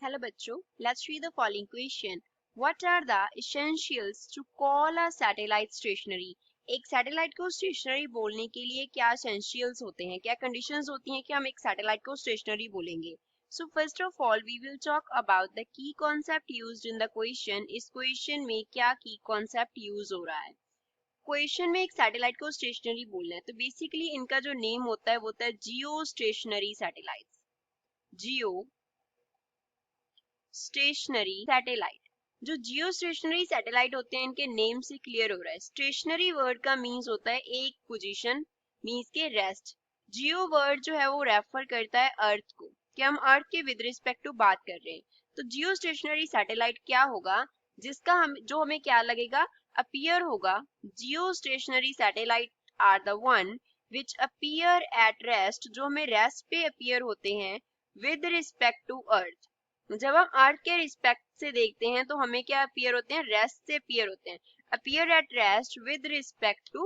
Hello बच्चों, let's read the following question. What are the essentials to call a satellite stationary? एक satellite को stationery बोलने के लिए क्या essentials होते हैं, क्या conditions होती हैं कि हम एक सैटेलाइट को स्टेशनरी बोलेंगे? So first of all, we will talk about the key concept used in the question. इस question में क्या key concept use हो रहा है? क्वेश्चन में एक सैटेलाइट को स्टेशनरी बोलना है, तो बेसिकली इनका जो नेम होता है वो होता है जियो स्टेशनरी सैटेलाइट। जियो स्टेशनरी सैटेलाइट। जो जियो स्टेशनरी सैटेलाइट होते हैं इनके नेम से क्लियर हो रहा है। स्टेशनरी वर्ड का मीन्स होता है एक पोजीशन, मीन्स के रेस्ट। जियो वर्ड जो है वो रेफर करता है अर्थ को, कि हम अर्थ के विद रिस्पेक्ट टू बात कर रहे हैं। तो जियो स्टेशनरी सैटेलाइट क्या होगा, जिसका जो हमें क्या लगेगा, अपीयर होगा। Geostationary satellite are the one which appear at rest, जो हमें रेस्ट पे अपीयर होते हैं विद रिस्पेक्ट टू अर्थ। जब हम अर्थ के रिस्पेक्ट से देखते हैं तो हमें क्या अपीयर होते हैं, रेस्ट से अपीयर होते हैं। Appear at rest with respect to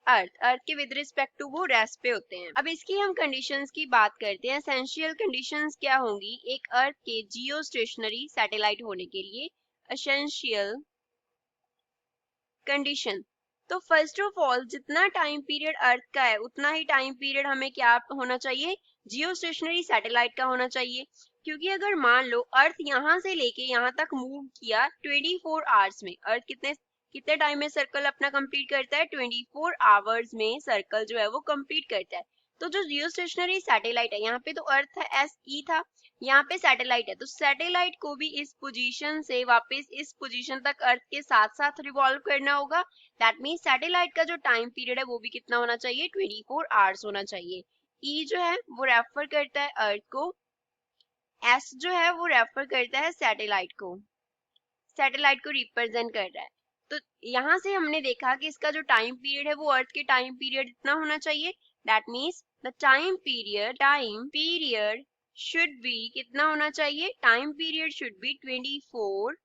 earth, earth के विद रिस्पेक्ट टू वो रेस्ट पे होते हैं। अब इसकी हम कंडीशंस की बात करते हैं। एसेंशियल कंडीशंस क्या होंगी एक अर्थ के जियो स्टेशनरी सैटेलाइट होने के लिए? एसेंशियल कंडीशन, तो फर्स्ट ऑफ ऑल जितना टाइम पीरियड अर्थ का है उतना ही टाइम पीरियड हमें क्या होना चाहिए, जियो स्टेशनरी सैटेलाइट का होना चाहिए। क्योंकि अगर मान लो अर्थ यहाँ से लेके यहाँ तक मूव किया 24 आवर्स में, अर्थ कितने टाइम में सर्कल अपना कंप्लीट करता है, 24 आवर्स में सर्कल जो है वो कंप्लीट करता है। तो जो जियो स्टेशनरी सैटेलाइट है, यहाँ पे तो अर्थ SE था, यहाँ पे सैटेलाइट है, तो सैटेलाइट को भी इस पोजीशन से वापस इस पोजीशन तक अर्थ के साथ साथ रिवॉल्व करना होगा। दैट मीन्स सैटेलाइट का जो टाइम पीरियड है वो भी कितना होना चाहिए, 24 आवर्स होना चाहिए। E जो है वो रेफर करता है अर्थ को, S जो है वो रेफर करता है सैटेलाइट को, सैटेलाइट को रिप्रेजेंट कर रहा है। तो यहाँ से हमने देखा कि इसका जो टाइम पीरियड है वो अर्थ के टाइम पीरियड इतना होना चाहिए। That means the time period should be कितना होना चाहिए, time period should be 24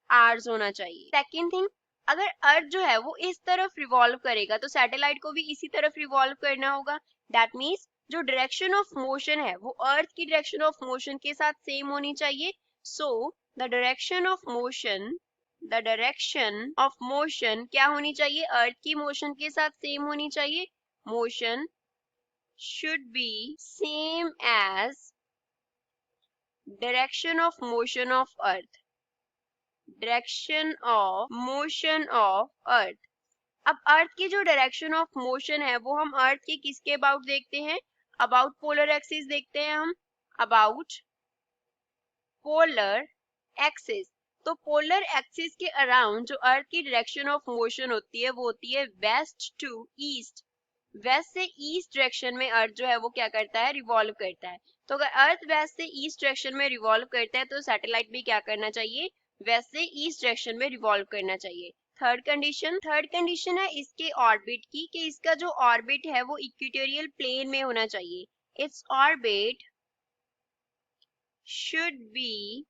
hours होना चाहिए। सेकेंड थिंग, अगर अर्थ जो है वो इस तरफ रिवॉल्व करेगा तो सैटेलाइट को भी इसी तरफ रिवॉल्व करना होगा। दैट मीन्स जो डायरेक्शन ऑफ मोशन है वो अर्थ की डायरेक्शन ऑफ मोशन के साथ सेम होनी चाहिए। So the direction of motion क्या होनी चाहिए, अर्थ की मोशन के साथ सेम होनी चाहिए। Motion should be same as direction of motion of earth, direction of motion of earth. अब अर्थ की जो डायरेक्शन ऑफ मोशन है वो हम अर्थ के किसके अबाउट देखते हैं, अबाउट पोलर एक्सिस देखते हैं हम, अबाउट पोलर एक्सिस। तो पोलर एक्सिस के अराउंड जो अर्थ की डायरेक्शन ऑफ मोशन होती है वो होती है वेस्ट टू ईस्ट। वेस्ट से ईस्ट डायरेक्शन में अर्थ जो है वो क्या करता है, रिवॉल्व करता है। तो अगर अर्थ वेस्ट से ईस्ट डायरेक्शन में रिवॉल्व करता है तो सैटेलाइट भी क्या करना चाहिए, वेस्ट से ईस्ट डायरेक्शन में रिवॉल्व करना चाहिए। थर्ड कंडीशन है इसके ऑर्बिट की, कि इसका जो ऑर्बिट है वो इक्वेटोरियल प्लेन में होना चाहिए। Its orbit should be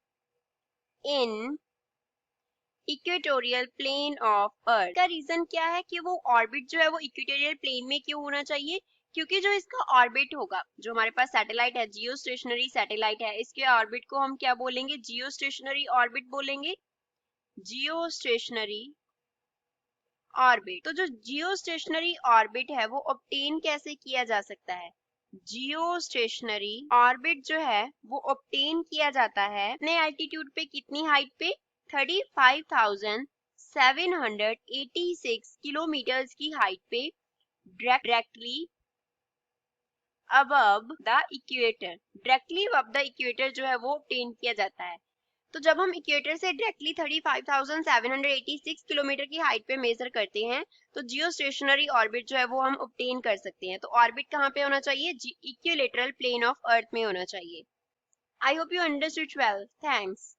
in equatorial plane of earth. का रीजन क्या है कि वो ऑर्बिट जो है वो इक्वेटोरियल प्लेन में क्यों होना चाहिए, क्योंकि जो इसका ऑर्बिट होगा, जो हमारे पास सैटेलाइट है, जियो स्टेशनरी सैटेलाइट है, इसके ऑर्बिट को हम क्या बोलेंगे, जियो स्टेशनरी ऑर्बिट बोलेंगे। जियो स्टेशनरी ऑर्बिट। तो जो जियो स्टेशनरी ऑर्बिट है वो ऑब्टेन कैसे किया जा सकता है, जियो स्टेशनरी ऑर्बिट जो है वो ऑब्टेन किया जाता है अपने एल्टीट्यूड पे, कितनी हाइट पे, 35,786 किलोमीटर की हाइट पे, directly above the equator. Directly above the equator जो है वो ऑब्टेन किया जाता है। तो जब हम इक्वेटर से डायरेक्टली 35,786 किलोमीटर की हाइट पे मेजर करते हैं तो जियो स्टेशनरी ऑर्बिट जो है वो हम ऑब्टेन कर सकते हैं। तो ऑर्बिट कहाँ पे होना चाहिए, इक्विलेटरल प्लेन ऑफ अर्थ में होना चाहिए। I hope you understood well, thanks.